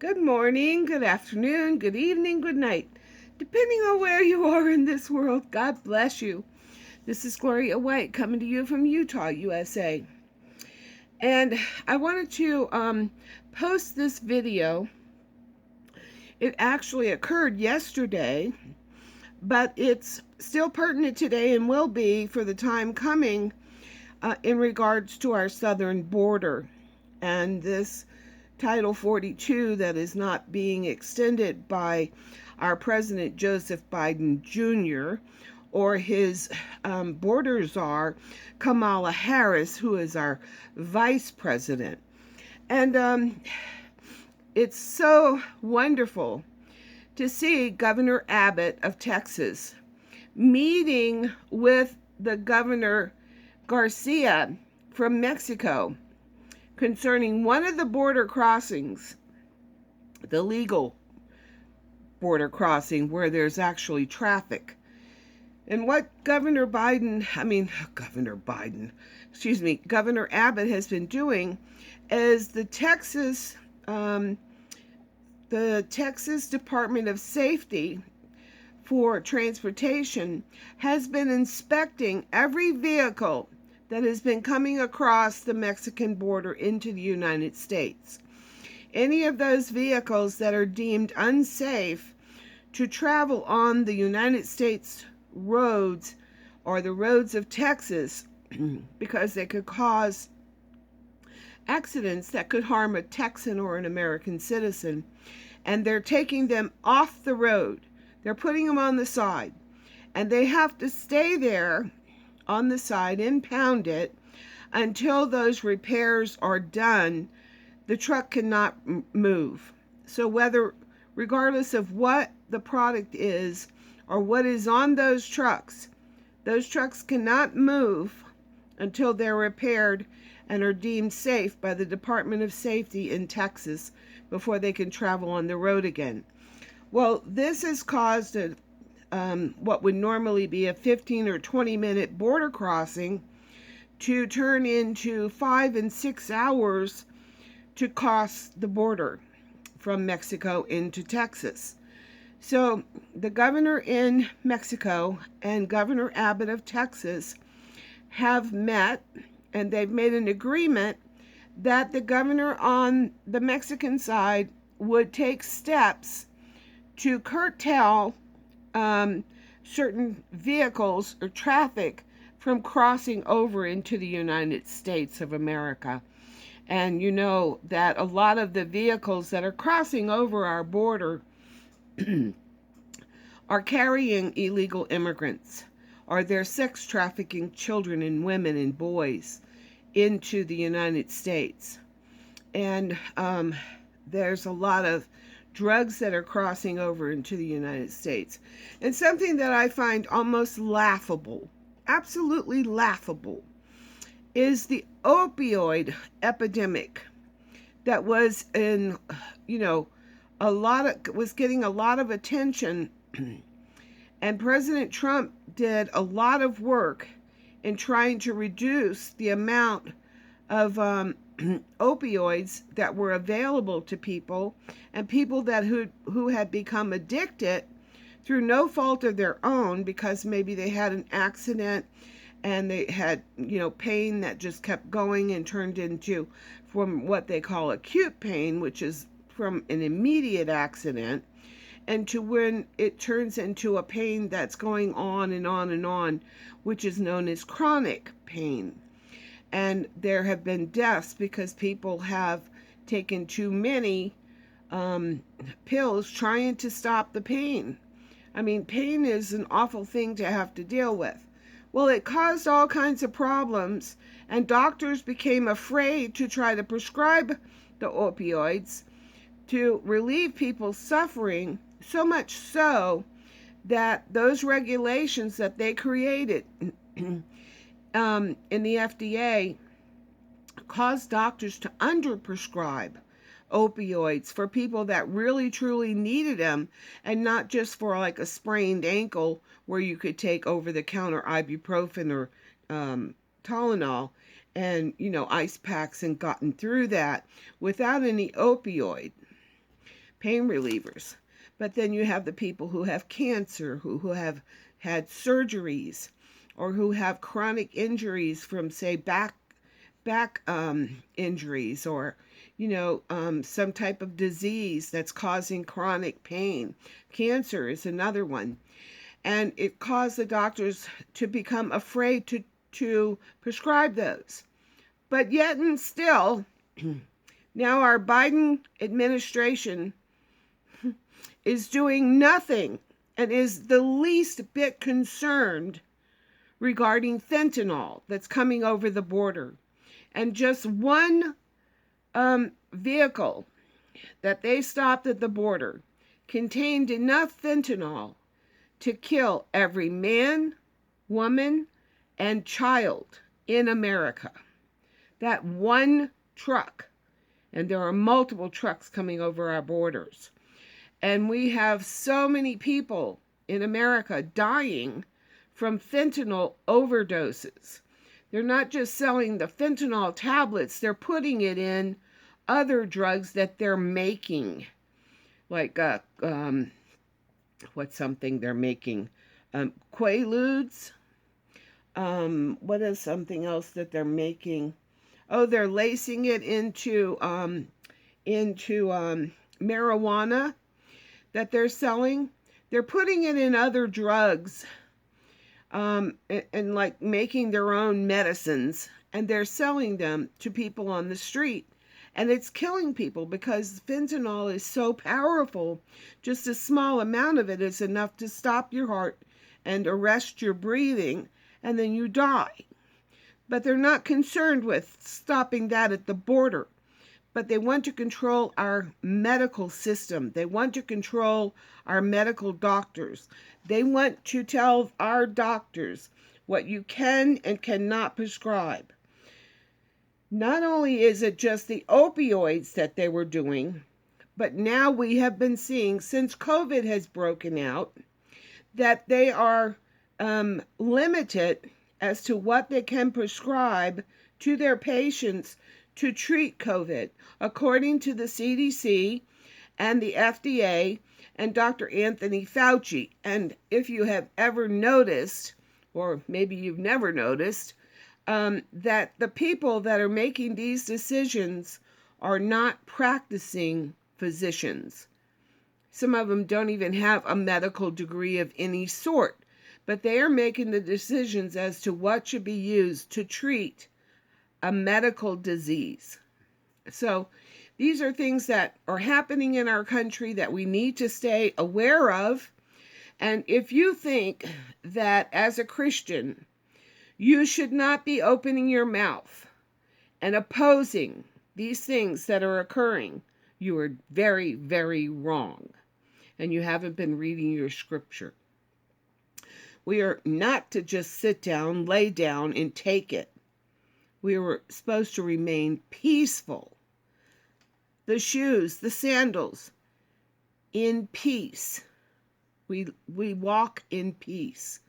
Good morning, good afternoon, good evening, good night. Depending on where you are in this world, God bless you. This is Gloria White coming to you from Utah, USA. And I wanted to post this video. It actually occurred yesterday, but it's still pertinent today and will be for the time coming in regards to our southern border. And this Title 42 that is not being extended by our President Joseph Biden Jr. or his border czar, Kamala Harris, who is our vice president. And it's so wonderful to see Governor Abbott of Texas meeting with the Governor Garcia from Mexico concerning one of the border crossings, the legal border crossing where there's actually traffic. And what Governor Abbott has been doing is the Texas Department of Safety for Transportation has been inspecting every vehicle that has been coming across the Mexican border into the United States. Any of those vehicles that are deemed unsafe to travel on the United States roads or the roads of Texas because they could cause accidents that could harm a Texan or an American citizen, and they're taking them off the road. They're putting them on the side, and they have to stay there on the side, impound it until those repairs are done. The truck cannot move. So regardless of what the product is or what is on those trucks cannot move until they're repaired and are deemed safe by the Department of Safety in Texas before they can travel on the road again. Well, this has caused what would normally be a 15 or 20-minute border crossing to turn into 5 and 6 hours to cross the border from Mexico into Texas. So the governor in Mexico and Governor Abbott of Texas have met, and they've made an agreement that the governor on the Mexican side would take steps to curtail certain vehicles or traffic from crossing over into the United States of America. And you know that a lot of the vehicles that are crossing over our border are carrying illegal immigrants, or they're sex trafficking children and women and boys into the United States. And there's a lot of drugs that are crossing over into the United States. And something that I find almost laughable, absolutely laughable, is the opioid epidemic that was was getting a lot of attention. And President Trump did a lot of work in trying to reduce the amount of opioids that were available to people, and people who had become addicted through no fault of their own, because maybe they had an accident and they had pain that just kept going and turned into, from what they call acute pain, which is from an immediate accident, and to when it turns into a pain that's going on and on and on, which is known as chronic pain. And there have been deaths because people have taken too many pills trying to stop the pain. I mean, pain is an awful thing to have to deal with. Well, it caused all kinds of problems, and doctors became afraid to try to prescribe the opioids to relieve people's suffering, so much so that those regulations that they created in the FDA caused doctors to underprescribe opioids for people that really truly needed them, and not just for like a sprained ankle where you could take over-the-counter ibuprofen or Tylenol and ice packs and gotten through that without any opioid. pain relievers. But then you have the people who have cancer, who have had surgeries, or who have chronic injuries from, say, back injuries, or some type of disease that's causing chronic pain. Cancer is another one, and it caused the doctors to become afraid to prescribe those. But yet and still, now our Biden administration is doing nothing and is the least bit concerned regarding fentanyl that's coming over the border. And just one vehicle that they stopped at the border contained enough fentanyl to kill every man, woman, and child in America. That one truck. And there are multiple trucks coming over our borders. And we have so many people in America dying from fentanyl overdoses. They're not just selling the fentanyl tablets, they're putting it in other drugs that they're making. Like, what's something they're making? Quaaludes. What is something else that they're making? Oh, they're lacing it into marijuana that they're selling. They're putting it in other drugs, and like making their own medicines, and they're selling them to people on the street. And it's killing people because fentanyl is so powerful. Just a small amount of it is enough to stop your heart and arrest your breathing, and then you die. But they're not concerned with stopping that at the border. But they want to control our medical system. They want to control our medical doctors. They want to tell our doctors what you can and cannot prescribe. Not only is it just the opioids that they were doing, but now we have been seeing, since COVID has broken out, that they are limited as to what they can prescribe to their patients to treat COVID, according to the CDC and the FDA and Dr. Anthony Fauci. And if you have ever noticed, or maybe you've never noticed, that the people that are making these decisions are not practicing physicians. Some of them don't even have a medical degree of any sort, but they are making the decisions as to what should be used to treat a medical disease. So these are things that are happening in our country that we need to stay aware of. And if you think that as a Christian, you should not be opening your mouth and opposing these things that are occurring, you are very, very wrong. And you haven't been reading your scripture. We are not to just sit down, lay down, and take it. We were supposed to remain peaceful. The shoes, the sandals, in peace. We walk in peace.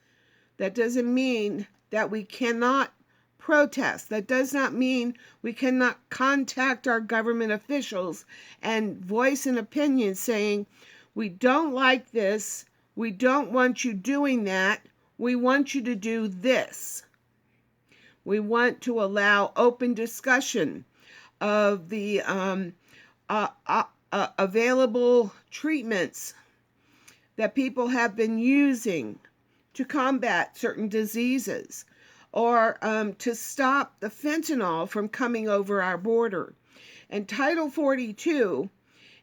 That doesn't mean that we cannot protest. That does not mean we cannot contact our government officials and voice an opinion saying, we don't like this, we don't want you doing that, we want you to do this. We want to allow open discussion of the available treatments that people have been using to combat certain diseases, or to stop the fentanyl from coming over our border. And Title 42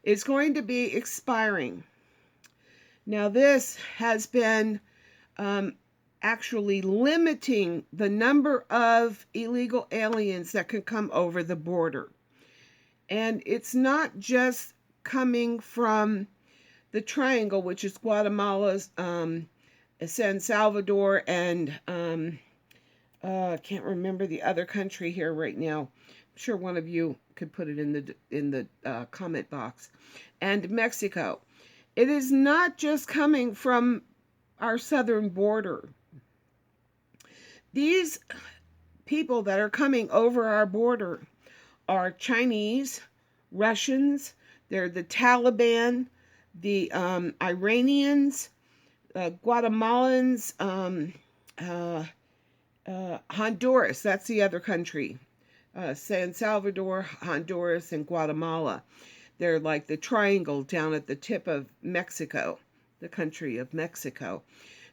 is going to be expiring. Now, this has been actually limiting the number of illegal aliens that can come over the border. And it's not just coming from the Triangle, which is Guatemala's, San Salvador, and I can't remember the other country here right now. I'm sure one of you could put it in the comment box. And Mexico. It is not just coming from our southern border. These people that are coming over our border are Chinese, Russians, They're the Taliban, the Iranians, Guatemalans, Honduras. That's the other country. San Salvador, Honduras, and Guatemala. They're like the triangle down at the tip of Mexico, the country of Mexico.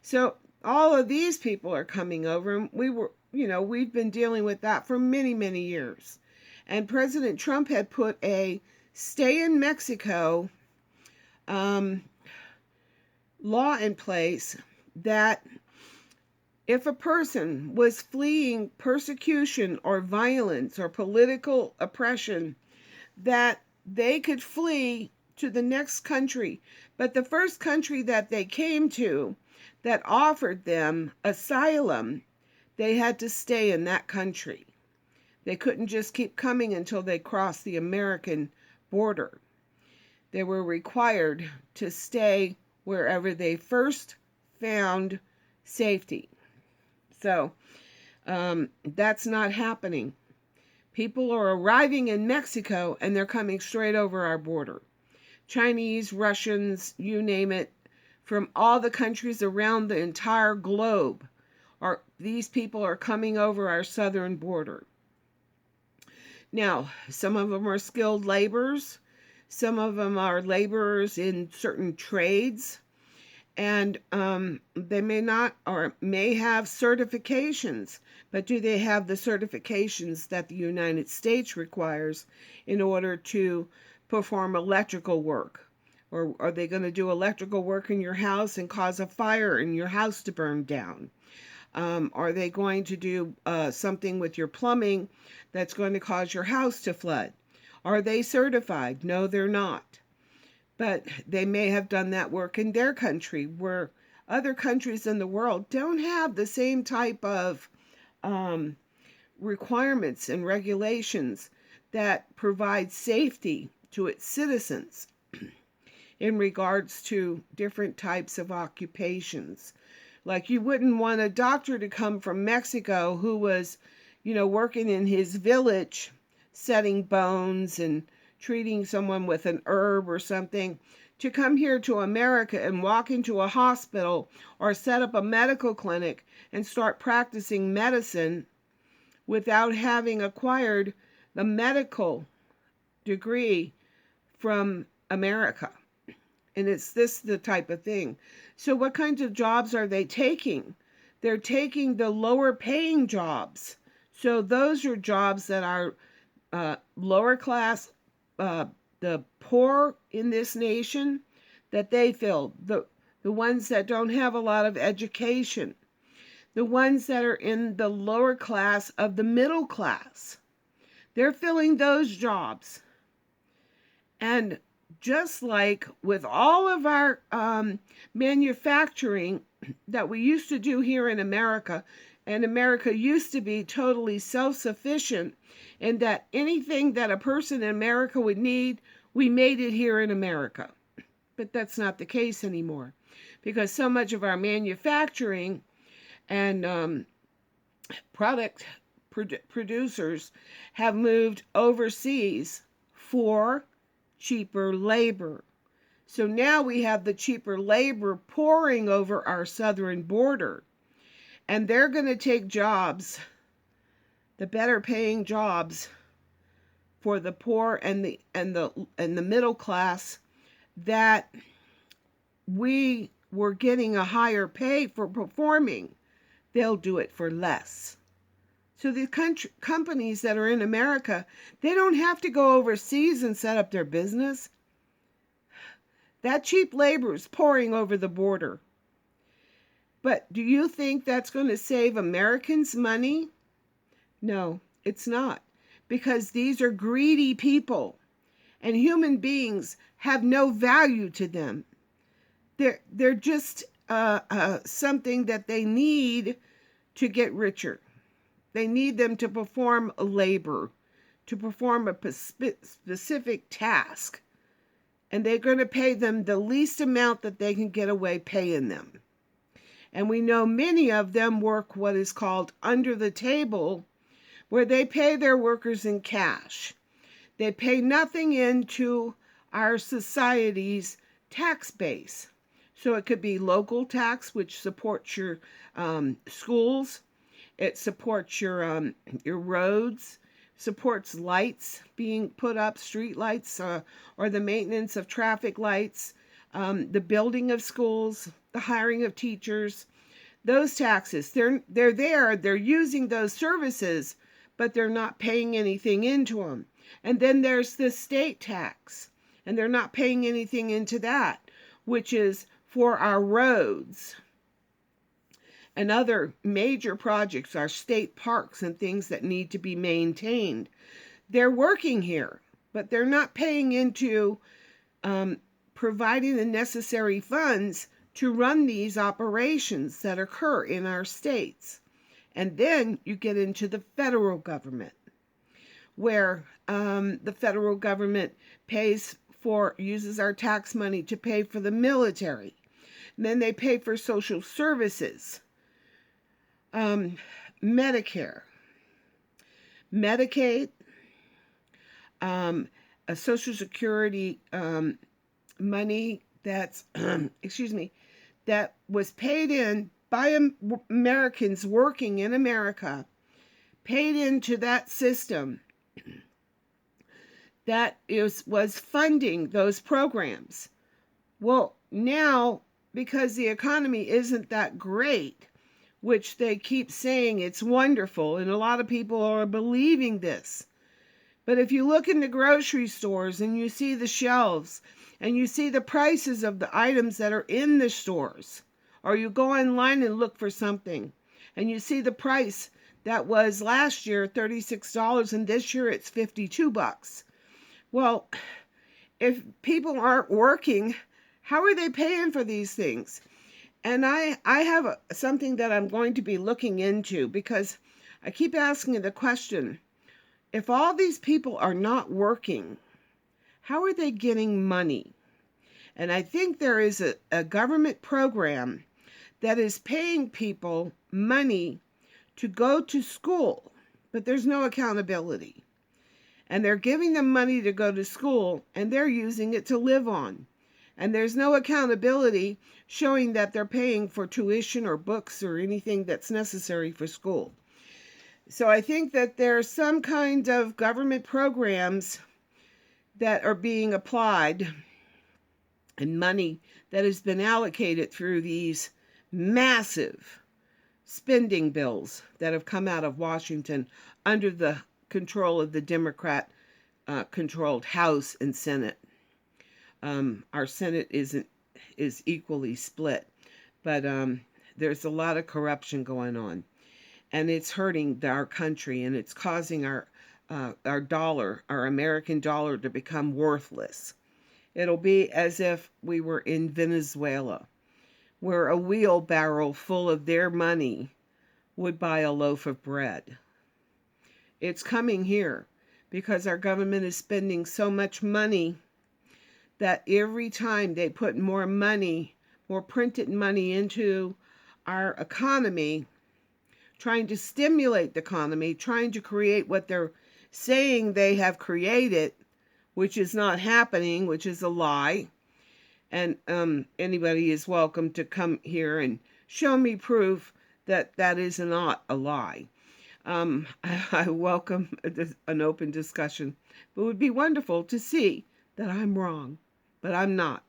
So all of these people are coming over, and we've been dealing with that for many, many years. And President Trump had put a stay in Mexico law in place that if a person was fleeing persecution or violence or political oppression, that they could flee to the next country. But the first country that they came to that offered them asylum, they had to stay in that country. They couldn't just keep coming until they crossed the American border. They were required to stay wherever they first found safety. So that's not happening. People are arriving in Mexico and they're coming straight over our border. Chinese, Russians, you name it, from all the countries around the entire globe, these people are coming over our southern border. Now, some of them are skilled laborers. Some of them are laborers in certain trades. And they may not or may have certifications, but do they have the certifications that the United States requires in order to perform electrical work? Or are they going to do electrical work in your house and cause a fire in your house to burn down? Are they going to do something with your plumbing that's going to cause your house to flood? Are they certified? No, they're not. But they may have done that work in their country, where other countries in the world don't have the same type of requirements and regulations that provide safety to its citizens in regards to different types of occupations. Like, you wouldn't want a doctor to come from Mexico who was, working in his village, setting bones and treating someone with an herb or something, to come here to America and walk into a hospital or set up a medical clinic and start practicing medicine without having acquired the medical degree from America. And it's the type of thing. So what kinds of jobs are they taking? They're taking the lower paying jobs. So those are jobs that are lower class, the poor in this nation, that they fill. The ones that don't have a lot of education. The ones that are in the lower class of the middle class. They're filling those jobs. And just like with all of our manufacturing that we used to do here in America, and America used to be totally self-sufficient in that anything that a person in America would need, we made it here in America. But that's not the case anymore, because so much of our manufacturing and product producers have moved overseas for cheaper labor. So now we have the cheaper labor pouring over our southern border, and they're going to take jobs, the better paying jobs, for the poor and the middle class that we were getting a higher pay for performing. They'll do it for less. So the companies that are in America, they don't have to go overseas and set up their business. That cheap labor is pouring over the border. But do you think that's going to save Americans money? No, it's not. Because these are greedy people. And human beings have no value to them. They're just something that they need to get richer. They need them to perform a labor, to perform a specific task. And they're going to pay them the least amount that they can get away paying them. And we know many of them work what is called under the table, where they pay their workers in cash. They pay nothing into our society's tax base. So it could be local tax, which supports your schools. It supports your roads, supports lights being put up, street lights, or the maintenance of traffic lights, the building of schools, the hiring of teachers. Those taxes, they're there, they're using those services, but they're not paying anything into them. And then there's the state tax, and they're not paying anything into that, which is for our roads and other major projects, our state parks and things that need to be maintained. They're working here, but they're not paying into providing the necessary funds to run these operations that occur in our states. And then you get into the federal government, where the federal government uses our tax money to pay for the military. And then they pay for social services, Medicare, Medicaid, a Social Security money that's, that was paid in by Americans working in America, paid into that system that was funding those programs. Well, now, because the economy isn't that great, which they keep saying it's wonderful, and a lot of people are believing this. But if you look in the grocery stores and you see the shelves and you see the prices of the items that are in the stores, or you go online and look for something and you see the price that was last year $36 and this year it's $52. Well, if people aren't working, how are they paying for these things? And I have something that I'm going to be looking into, because I keep asking the question, if all these people are not working, how are they getting money? And I think there is a government program that is paying people money to go to school, but there's no accountability. And they're giving them money to go to school, and they're using it to live on. And there's no accountability showing that they're paying for tuition or books or anything that's necessary for school. So I think that there's some kind of government programs that are being applied, and money that has been allocated through these massive spending bills that have come out of Washington under the control of the Democrat controlled House and Senate. Our Senate is equally split, but there's a lot of corruption going on, and it's hurting our country, and it's causing our dollar, our American dollar, to become worthless. It'll be as if we were in Venezuela, where a wheelbarrow full of their money would buy a loaf of bread. It's coming here because our government is spending so much money that every time they put more money, more printed money into our economy, trying to stimulate the economy, trying to create what they're saying they have created, which is not happening, which is a lie. And anybody is welcome to come here and show me proof that that is not a lie. I welcome an open discussion, but it would be wonderful to see that I'm wrong, but I'm not.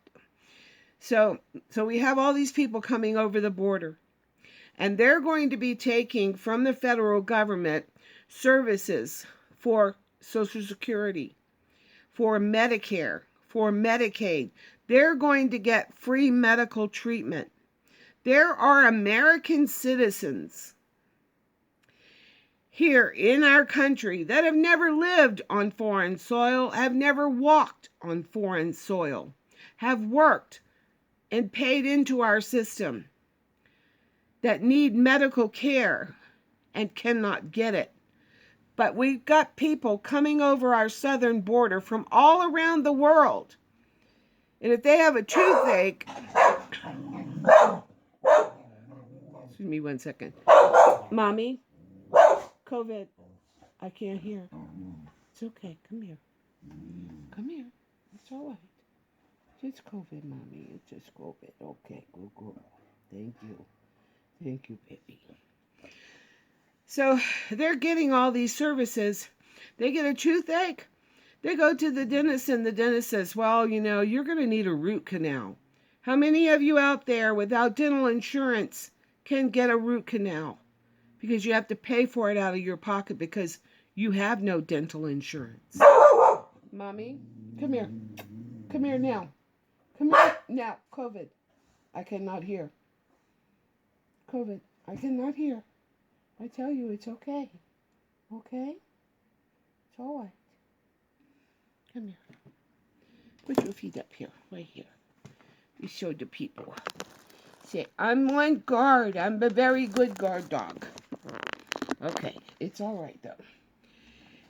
So we have all these people coming over the border, and they're going to be taking from the federal government services for Social Security, for Medicare, for Medicaid. They're going to get free medical treatment. There are American citizens here in our country that have never lived on foreign soil, have never walked on foreign soil, have worked and paid into our system, that need medical care and cannot get it. But we've got people coming over our southern border from all around the world. And if they have a toothache, excuse me 1 second. Mommy, COVID, I can't hear. It's okay, come here. Come here, it's all right. Just COVID, Mommy. It's just COVID. Okay, good girl. Thank you. Thank you, baby. So they're getting all these services. They get a toothache. They go to the dentist, and the dentist says, well, you're going to need a root canal. How many of you out there without dental insurance can get a root canal? Because you have to pay for it out of your pocket because you have no dental insurance. Mommy, come here. Come here now. Come here now. COVID. I cannot hear. COVID. I cannot hear. I tell you, it's okay. Okay? It's all right. Come here. Put your feet up here. Right here. You show the people. Say, I'm on guard. I'm a very good guard dog. Okay. It's all right, though.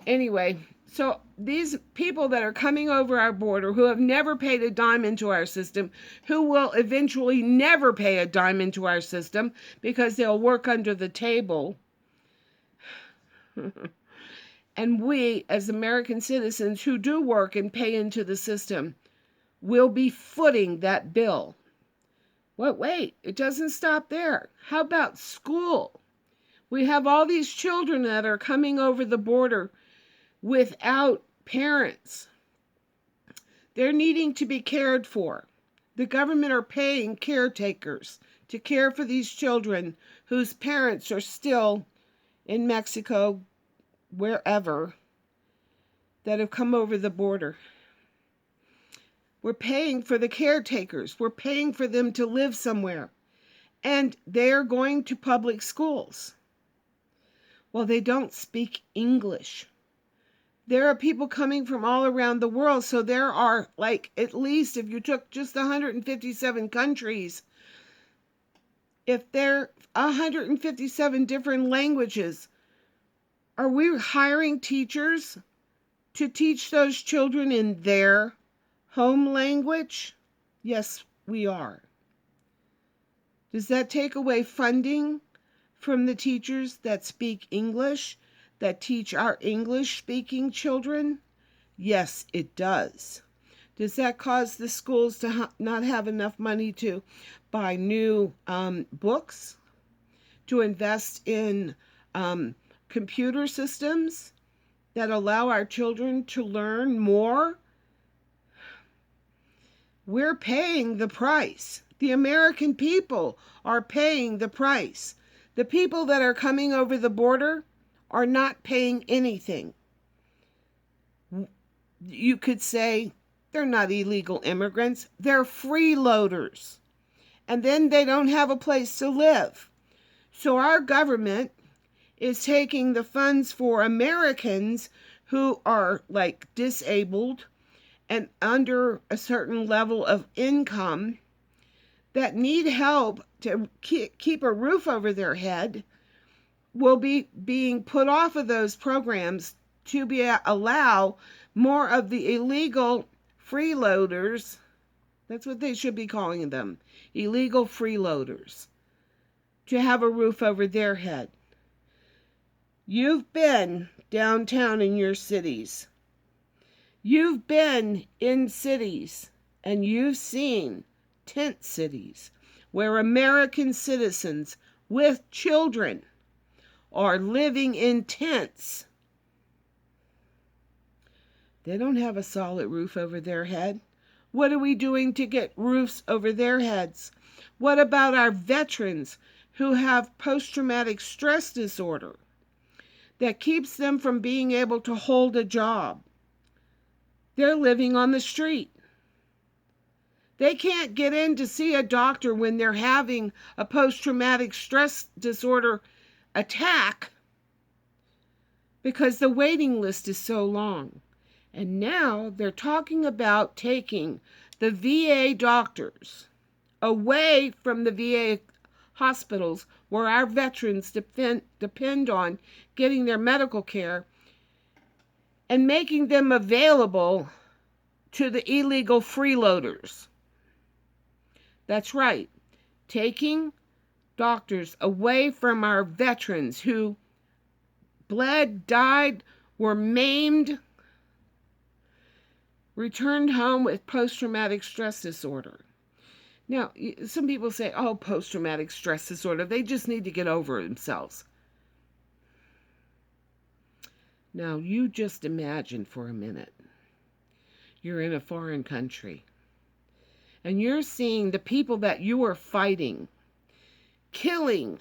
Anyway, so these people that are coming over our border who have never paid a dime into our system, who will eventually never pay a dime into our system because they'll work under the table. And we, as American citizens who do work and pay into the system, will be footing that bill. Wait, it doesn't stop there. How about school? We have all these children that are coming over the border without parents. They're needing to be cared for. The government are paying caretakers to care for these children whose parents are still in Mexico, wherever, that have come over the border. We're paying for the caretakers. We're paying for them to live somewhere. And they're going to public schools. Well, they don't speak English. There are people coming from all around the world, so there are, at least if you took just 157 countries, if there are 157 different languages, are we hiring teachers to teach those children in their home language? Yes, we are. Does that take away funding from the teachers that speak English, that teach our English-speaking children? Yes, it does. Does that cause the schools to not have enough money to buy new books, to invest in computer systems that allow our children to learn more? We're paying the price. The American people are paying the price. The people that are coming over the border are not paying anything. You could say they're not illegal immigrants. They're freeloaders. And then they don't have a place to live. So our government is taking the funds for Americans who are disabled and under a certain level of income that need help to keep a roof over their head, will be being put off of those programs to allow more of the illegal freeloaders, that's what they should be calling them, illegal freeloaders, to have a roof over their head. You've been downtown in your cities. You've been in cities and you've seen tent cities where American citizens with children are living in tents. They don't have a solid roof over their head. What are we doing to get roofs over their heads? What about our veterans who have post-traumatic stress disorder that keeps them from being able to hold a job? They're living on the street. They can't get in to see a doctor when they're having a post-traumatic stress disorder attack because the waiting list is so long. And now they're talking about taking the VA doctors away from the VA hospitals where our veterans depend on getting their medical care and making them available to the illegal freeloaders. That's right, taking doctors away from our veterans who bled, died, were maimed, returned home with post-traumatic stress disorder. Now, some people say, oh, post-traumatic stress disorder, they just need to get over themselves. Now, you just imagine for a minute, you're in a foreign country, and you're seeing the people that you are fighting, killing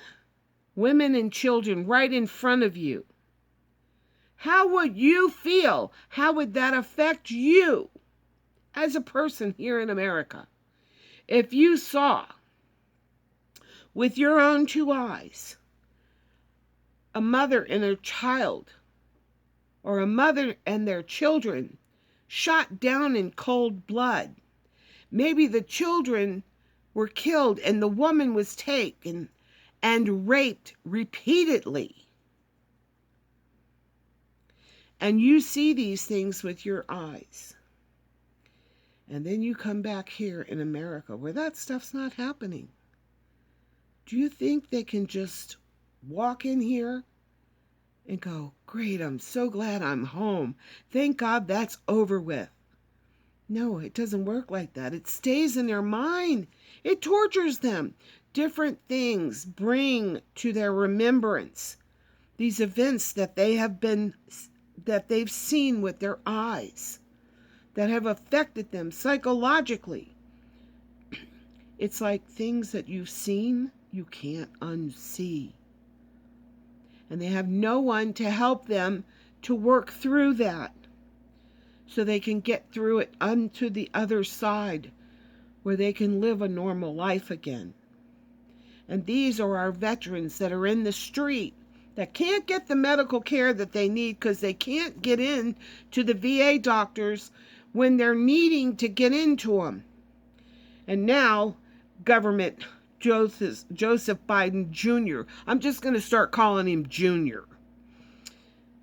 women and children right in front of you. How would you feel? How would that affect you as a person here in America? If you saw with your own two eyes a mother and her child, or a mother and their children shot down in cold blood. Maybe the children were killed and the woman was taken and raped repeatedly. And you see these things with your eyes. And then you come back here in America where that stuff's not happening. Do you think they can just walk in here and go, great, I'm so glad I'm home. Thank God that's over with. No, it doesn't work like that. It stays in their mind. It tortures them. Different things bring to their remembrance these events that they've seen with their eyes, that have affected them psychologically. It's like things that you've seen, you can't unsee. And they have no one to help them to work through that so they can get through it onto the other side where they can live a normal life again. And these are our veterans that are in the street that can't get the medical care that they need because they can't get in to the VA doctors when they're needing to get into them. And now, government Joseph Biden Jr. I'm just going to start calling him Junior.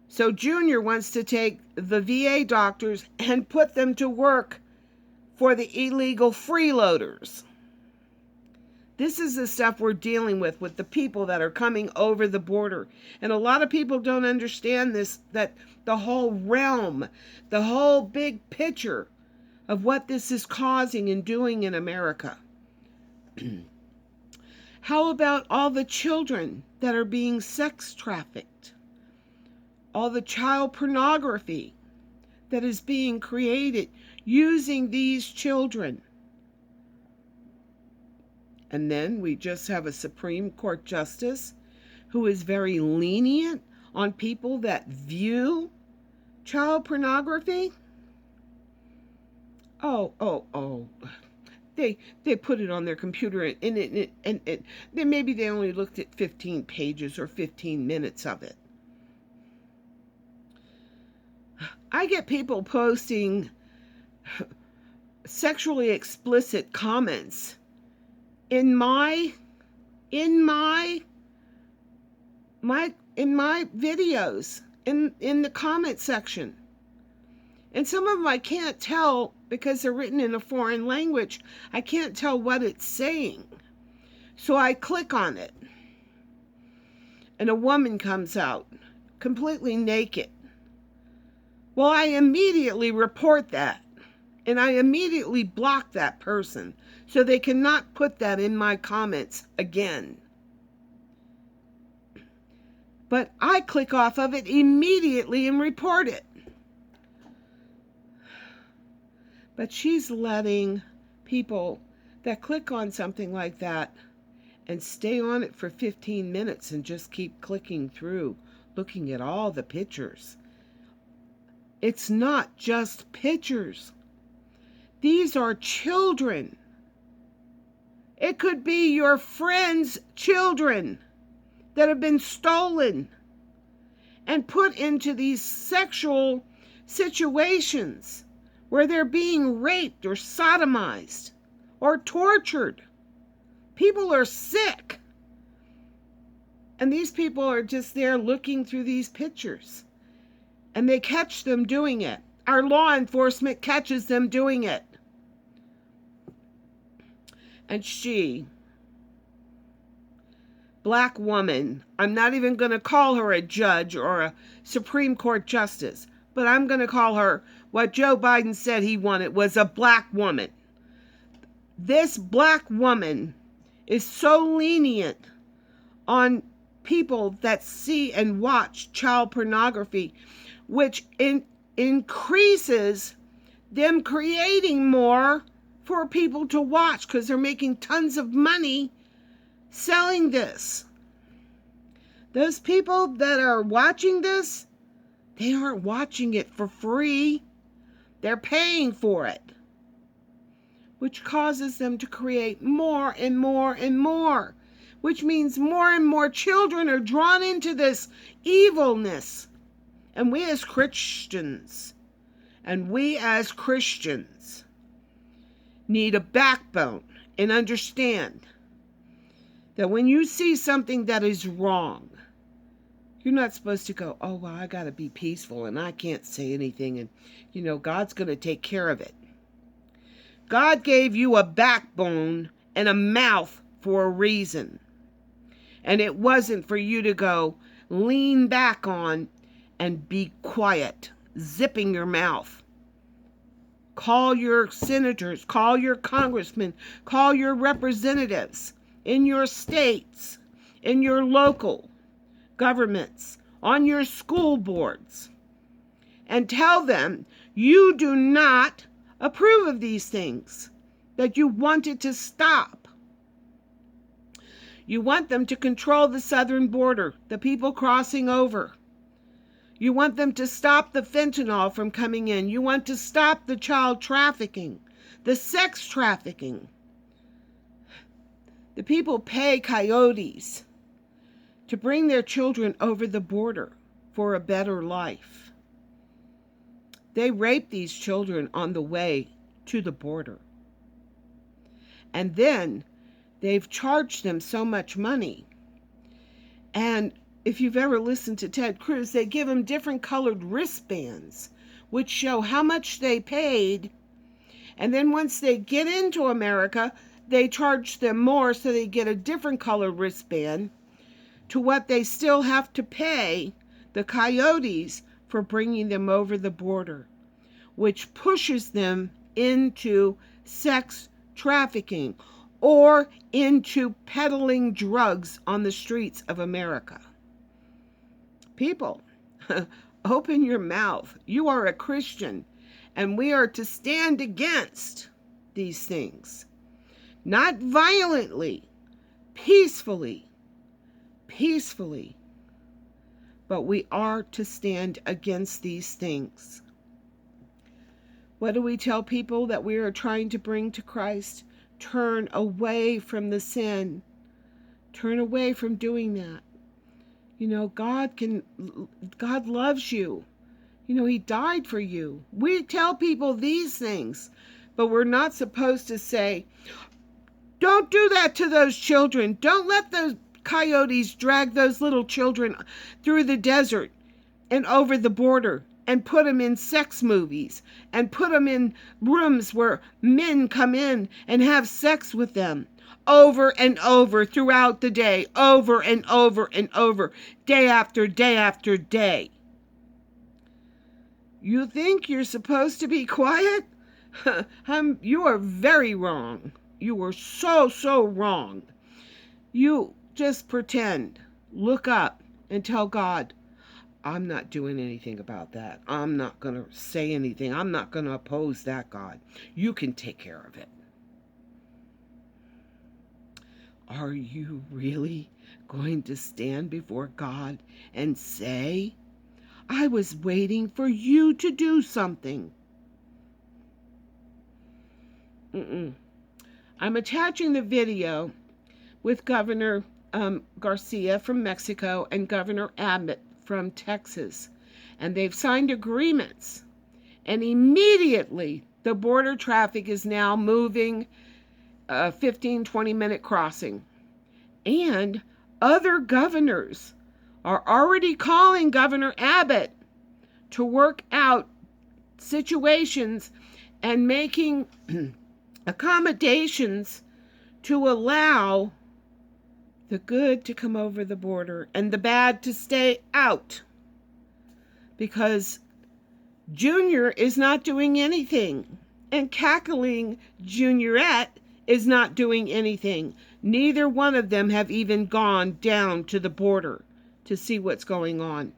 So Junior wants to take the VA doctors and put them to work for the illegal freeloaders. This is the stuff we're dealing with the people that are coming over the border. And a lot of people don't understand this, that the whole realm, the whole big picture of what this is causing and doing in America. How about all the children that are being sex trafficked? All the child pornography that is being created using these children. And then we just have a Supreme Court justice who is very lenient on people that view child pornography. Oh. They put it on their computer and then maybe they only looked at 15 pages or 15 minutes of it. I get people posting sexually explicit comments in my videos in the comment section. And some of them I can't tell because they're written in a foreign language. I can't tell what it's saying. So I click on it. And a woman comes out completely naked. Well, I immediately report that. And I immediately block that person so they cannot put that in my comments again. But I click off of it immediately and report it. But she's letting people that click on something like that and stay on it for 15 minutes and just keep clicking through, looking at all the pictures. It's not just pictures. These are children. It could be your friend's children that have been stolen and put into these sexual situations where they're being raped or sodomized or tortured. People are sick. And these people are just there looking through these pictures. And they catch them doing it. Our law enforcement catches them doing it. And she, black woman, I'm not even going to call her a judge or a Supreme Court justice, but I'm going to call her what Joe Biden said he wanted was a black woman. This black woman is so lenient on people that see and watch child pornography, which increases them creating more for people to watch because they're making tons of money selling this. Those people that are watching this, they aren't watching it for free. They're paying for it, which causes them to create more and more and more, which means more and more children are drawn into this evilness. And we as Christians need a backbone and understand that when you see something that is wrong, you're not supposed to go, oh, well, I got to be peaceful and I can't say anything and, God's going to take care of it. God gave you a backbone and a mouth for a reason. And it wasn't for you to go lean back on and be quiet, zipping your mouth. Call your senators, call your congressmen, call your representatives in your states, in your local governments, on your school boards, and tell them you do not approve of these things, that you want it to stop. You want them to control the southern border, the people crossing over. You want them to stop the fentanyl from coming in. You want to stop the child trafficking, the sex trafficking. The people pay coyotes to bring their children over the border for a better life. They rape these children on the way to the border. And then they've charged them so much money. And if you've ever listened to Ted Cruz, they give them different colored wristbands, which show how much they paid. And then once they get into America, they charge them more so they get a different colored wristband to what they still have to pay the coyotes for bringing them over the border, which pushes them into sex trafficking or into peddling drugs on the streets of America. People, open your mouth. You are a Christian, and we are to stand against these things. Not violently, peacefully, but we are to stand against these things. What do we tell people that we are trying to bring to Christ? Turn away from the sin. Turn away from doing that. God loves you. He died for you. We tell people these things, but we're not supposed to say, don't do that to those children. Don't let those coyotes drag those little children through the desert and over the border and put them in sex movies and put them in rooms where men come in and have sex with them over and over throughout the day, over and over and over, day after day after day. You think you're supposed to be quiet? You are very wrong. You are so wrong. You just pretend, look up and tell God, I'm not doing anything about that. I'm not going to say anything. I'm not going to oppose that, God. You can take care of it. Are you really going to stand before God and say, I was waiting for you to do something? I'm attaching the video with Governor Garcia from Mexico and Governor Abbott from Texas. And they've signed agreements. And immediately the border traffic is now moving 15-20 minute crossing. And other governors are already calling Governor Abbott to work out situations and making accommodations to allow the good to come over the border and the bad to stay out. Because Junior is not doing anything. And cackling Juniorette is not doing anything. Neither one of them have even gone down to the border to see what's going on.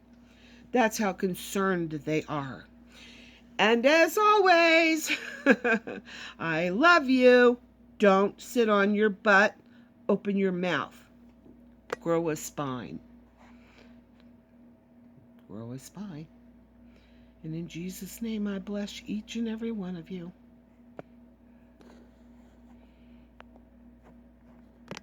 That's how concerned they are. And as always, I love you. Don't sit on your butt. Open your mouth. Grow a spine. Grow a spine. And in Jesus' name, I bless each and every one of you.